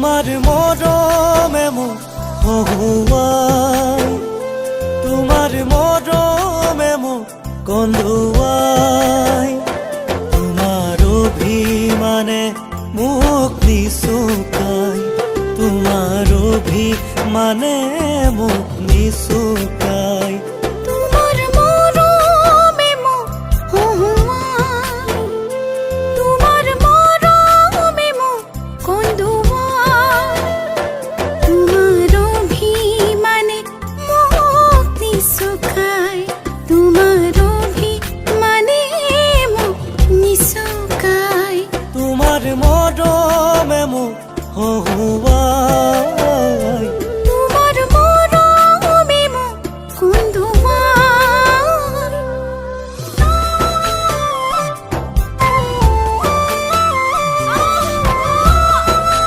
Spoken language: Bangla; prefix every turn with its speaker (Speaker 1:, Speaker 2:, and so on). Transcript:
Speaker 1: তোমার মরমে মন হহুয়াই, তোমার মরমে মন কন্দুয়াই, তোমার অভিমানে মুখ নিশুকাই, তোমার অভিমানে মুখ নিশুকাই।
Speaker 2: তোমার মরমে মন হহুয়াই, তোমার মরমে মন কন্দুয়াই, তোমার অভিমানে মুখ নিশুকাই, তোমার অভিমানে মুখ নিশুকাই।
Speaker 1: তোমার মরমে মুখ হহুয়াই।